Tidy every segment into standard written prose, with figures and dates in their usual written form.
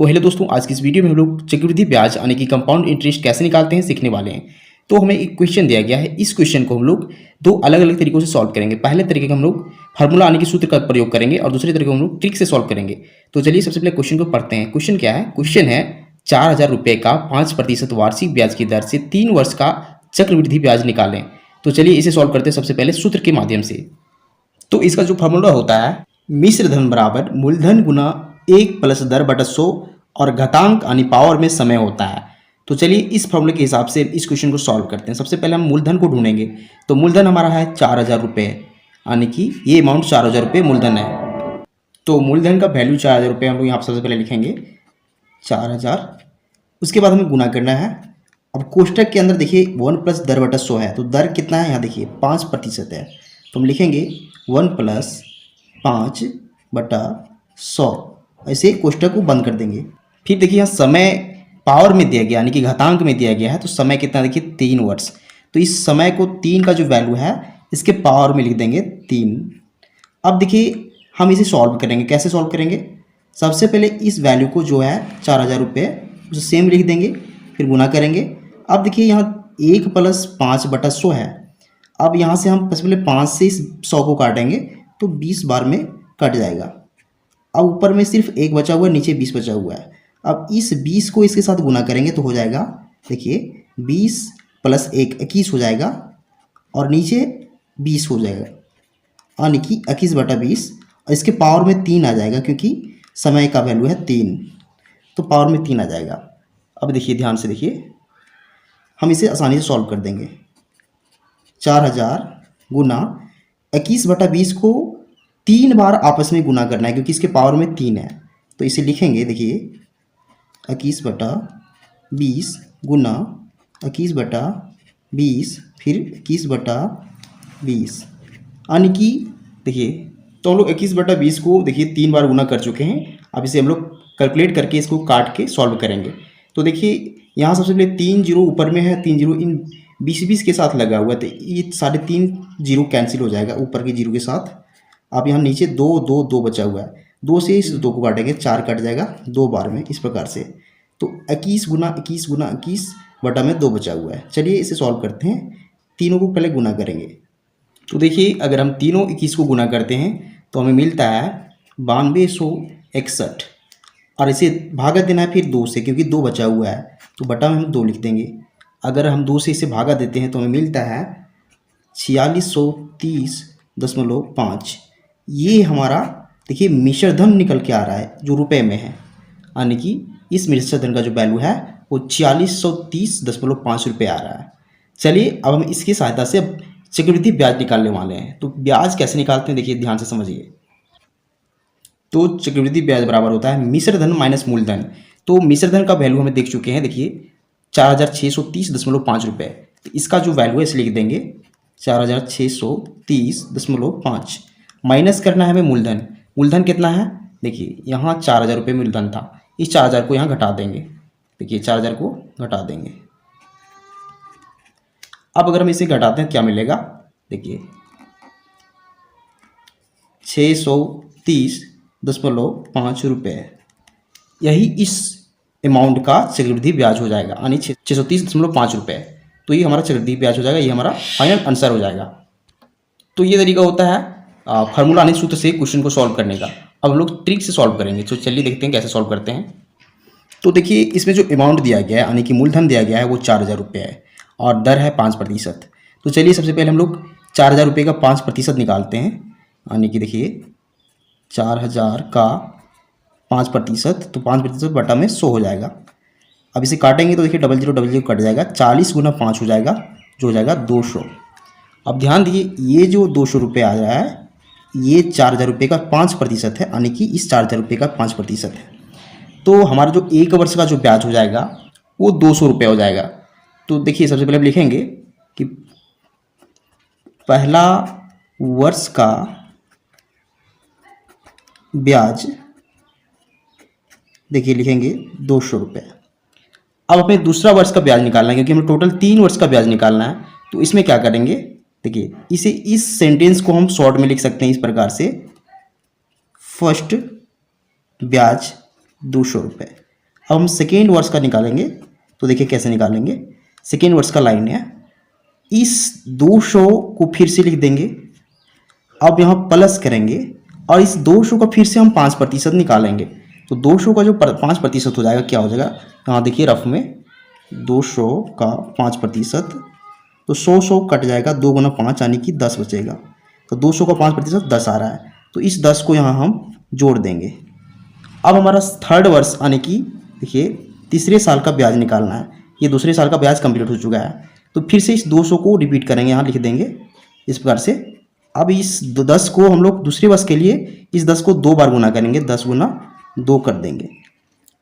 तो हेलो दोस्तों, आज की इस वीडियो में हम लोग चक्रवृद्धि ब्याज यानी कि कंपाउंड इंटरेस्ट कैसे निकालते हैं सीखने वाले हैं। तो हमें एक क्वेश्चन दिया गया है, इस क्वेश्चन को हम लोग दो अलग अलग तरीकों से सॉल्व करेंगे। पहले तरीके का हम लोग फार्मूला यानी कि सूत्र का प्रयोग करेंगे और दूसरे तरीके को हम लोग ट्रिक से सॉल्व करेंगे। तो चलिए सबसे पहले क्वेश्चन को पढ़ते हैं। क्वेश्चन क्या है? क्वेश्चन है 4,000 रुपये का 5% वार्षिक ब्याज की दर से 3 वर्ष का चक्रवृद्धि ब्याज निकालें। तो चलिए इसे सॉल्व करते हैं सबसे पहले सूत्र के माध्यम से। तो इसका जो फार्मूला होता है, मिश्र धन बराबर मूलधन गुना 1 प्लस दर बटा 100 और घातांक यानी पावर में समय होता है। तो चलिए इस फॉर्मूले के हिसाब से इस क्वेश्चन को सॉल्व करते हैं। सबसे पहले हम मूलधन को ढूंढेंगे। तो मूलधन हमारा है 4,000 रुपये, यानी कि ये अमाउंट 4,000 रुपये मूलधन है। तो मूलधन का वैल्यू 4,000 रुपये हम लोग यहाँ सबसे पहले लिखेंगे 4,000। उसके बाद हमें गुना करना है। अब कोष्टक के अंदर देखिए 1 प्लस दर बटा 100 है, तो दर कितना है यहाँ देखिए 5% है। तो हम लिखेंगे 1 प्लस 5 बटा 100, ऐसे कोष्टक को बंद कर देंगे। फिर देखिए यहाँ समय पावर में दिया गया यानी कि घातांक में दिया गया है, तो समय कितना देखिए 3 वर्ष। तो इस समय को 3 का जो वैल्यू है इसके पावर में लिख देंगे 3। अब देखिए हम इसे सॉल्व करेंगे। कैसे सॉल्व करेंगे? सबसे पहले इस वैल्यू को जो है 4,000 रुपये उसे सेम लिख देंगे, फिर गुना करेंगे। अब देखिए यहाँ 1 प्लस 5 बटा 100 है। अब यहाँ से हम सबसे पहले 5 से इस 100 को काटेंगे तो 20 बार में कट जाएगा। अब ऊपर में सिर्फ 1 बचा हुआ है, नीचे 20 बचा हुआ है। अब इस 20 को इसके साथ गुना करेंगे तो हो जाएगा देखिए 20 प्लस 1 21 हो जाएगा और नीचे 20 हो जाएगा, यानी कि 21 बटा 20। और इसके पावर में 3 आ जाएगा क्योंकि समय का वैल्यू है 3, तो पावर में 3 आ जाएगा। अब देखिए ध्यान से देखिए, हम इसे आसानी से सॉल्व कर देंगे। 4,000 गुना 21 बटा 20 को 3 बार आपस में गुना करना है क्योंकि इसके पावर में 3 है। तो इसे लिखेंगे देखिए 21 बटा 20 गुना 21 बटा 20 फिर 21 बटा 20, यानी कि देखिए तो हम लोग 21 बटा 20 को देखिए 3 बार गुना कर चुके हैं। अब इसे हम लोग कैलकुलेट करके इसको काट के सॉल्व करेंगे। तो देखिए यहाँ सबसे पहले 3 जीरो ऊपर में है, 3 जीरो इन 20 के साथ लगा हुआ है, तो ये 3.5 जीरो कैंसिल हो जाएगा ऊपर के जीरो के साथ। अब यहाँ नीचे 2 2 2 बचा हुआ है, 2 से इस 2 को काटेंगे 4 कट जाएगा 2 बार में, इस प्रकार से। तो 21 गुना 21 गुना 21 बटा में 2 बचा हुआ है। चलिए इसे सॉल्व करते हैं। तीनों को पहले गुना करेंगे। तो देखिए अगर हम तीनों 21 को गुना करते हैं तो हमें मिलता है 9261, और इसे भागा देना है फिर 2 से क्योंकि 2 बचा हुआ है, तो बटा में हम 2 लिख देंगे। अगर हम 2 से इसे भागा देते हैं तो हमें मिलता है 4630.5। ये हमारा देखिए मिश्र धन निकल के आ रहा है जो रुपए में है, यानी कि इस मिश्र धन का जो वैल्यू है वो 4630.5 रुपये आ रहा है। चलिए अब हम इसकी सहायता से अब चक्रवृद्धि ब्याज निकालने वाले हैं। तो ब्याज कैसे निकालते हैं देखिए ध्यान से समझिए। तो चक्रवृद्धि ब्याज बराबर होता है मिश्र धन माइनस मूलधन। तो मिश्र धन का वैल्यू हमें देख चुके हैं देखिए 4,630.5 रुपये। तो इसका जो वैल्यू है इसे लिख देंगे 4,630.5 माइनस करना है हमें मूलधन। मूलधन कितना है देखिए यहाँ 4,000 रुपये मूलधन था, इस 4,000 को यहाँ घटा देंगे। देखिए 4,000 को घटा देंगे। अब अगर हम इसे घटाते हैं क्या मिलेगा देखिए 630.5 रुपये। यही इस अमाउंट का चक्रवृद्धि ब्याज हो जाएगा, यानी 630.5 रुपये। तो ये हमारा चक्रवृद्धि ब्याज हो जाएगा, ये हमारा फाइनल आंसर हो जाएगा। तो ये तरीका होता है फार्मूला यानी सूत्र से क्वेश्चन को सॉल्व करने का। अब हम लोग ट्रिक से सॉल्व करेंगे। तो चलिए देखते हैं कैसे सॉल्व करते हैं। तो देखिए इसमें जो अमाउंट दिया गया है यानी कि मूलधन दिया गया है वो 4,000 रुपये है और दर है 5%। तो चलिए सबसे पहले हम लोग 4,000 रुपये का 5% निकालते हैं, यानी कि देखिए 4,000 का 5%, तो 5% बटा में 100 हो जाएगा। अब इसे काटेंगे तो देखिए 0000 कट जाएगा, 40 गुना 5 हो जाएगा जो हो जाएगा 200। अब ध्यान दीजिए ये जो 200 रुपये आ रहा है ये 4,000 रुपये का 5% है, यानी कि इस 4,000 रुपये का 5% है। तो हमारा जो 1 वर्ष का जो ब्याज हो जाएगा वो 200 रुपये हो जाएगा। तो देखिए सबसे पहले हम लिखेंगे कि पहला वर्ष का ब्याज देखिए लिखेंगे 200 रुपये। अब हमें दूसरा वर्ष का ब्याज निकालना है क्योंकि हमें टोटल 3 वर्ष का ब्याज निकालना है। तो इसमें क्या करेंगे देखिए इसे इस सेंटेंस को हम शॉर्ट में लिख सकते हैं इस प्रकार से, फर्स्ट ब्याज 200 रुपये। अब हम सेकेंड वर्ष का निकालेंगे, तो देखिए कैसे निकालेंगे। सेकेंड वर्ष का लाइन है, इस 200 को फिर से लिख देंगे, अब यहाँ प्लस करेंगे और इस 200 का फिर से हम 5% निकालेंगे। तो 200 का जो 5% हो जाएगा, क्या हो जाएगा, यहाँ देखिए रफ में 200 का 5%, तो 100 कट जाएगा, 2 गुना 5 यानी कि 10 बचेगा। तो 200 का 5% 10 आ रहा है, तो इस 10 को यहाँ हम जोड़ देंगे। अब हमारा थर्ड वर्ष यानी कि देखिए तीसरे साल का ब्याज निकालना है। ये दूसरे साल का ब्याज कंप्लीट हो चुका है, तो फिर से इस 200 को रिपीट करेंगे, यहाँ लिख देंगे इस प्रकार से। अब इस 10 को हम लोग दूसरे वर्ष के लिए इस 10 को 2 बार गुना करेंगे, 10 गुना 2 कर देंगे।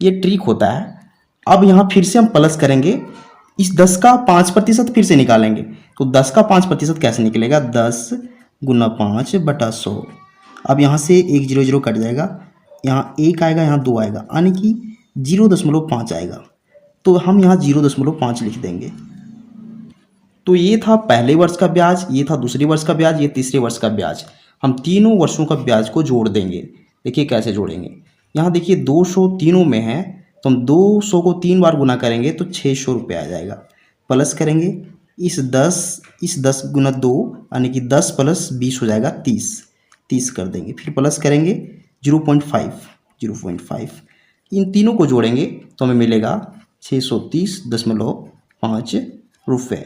ये ट्रिक होता है। अब यहाँ फिर से हम प्लस करेंगे, इस 10 का 5% फिर से निकालेंगे। तो 10 का 5% कैसे निकलेगा, 10 गुना 5 बटा 100। अब यहाँ से 1 0 0 कट जाएगा, यहाँ 1 आएगा, यहाँ 2 आएगा, यानी कि 0.5 आएगा। तो हम यहाँ 0.5 लिख देंगे। तो ये था पहले वर्ष का ब्याज, ये था दूसरे वर्ष का ब्याज, ये तीसरे वर्ष का ब्याज। हम तीनों वर्षों का ब्याज को जोड़ देंगे। देखिए कैसे जोड़ेंगे। यहाँ देखिए 200 तीनों में है, तो हम 200 को 3 बार गुना करेंगे तो 600 रुपये आ जाएगा। प्लस करेंगे इस 10 गुना 2 यानी कि 10 प्लस 20 हो जाएगा 30 कर देंगे। फिर प्लस करेंगे 0.5 इन तीनों को जोड़ेंगे तो हमें मिलेगा 630.5 रुपये।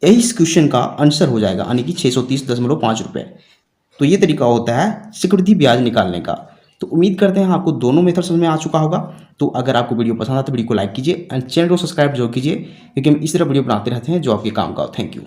यही इस क्वेश्चन का आंसर हो जाएगा, यानी कि 630.5 रुपये। तो ये तरीका होता है चक्रवृद्धि ब्याज निकालने का। तो उम्मीद करते हैं आपको दोनों मेथड समझ में आ चुका होगा। तो अगर आपको वीडियो पसंद आता तो वीडियो को लाइक कीजिए एंड चैनल को सब्सक्राइब जरूर कीजिए, क्योंकि हम इस तरह वीडियो बनाते रहते हैं जो आपके काम का हो। Thank you.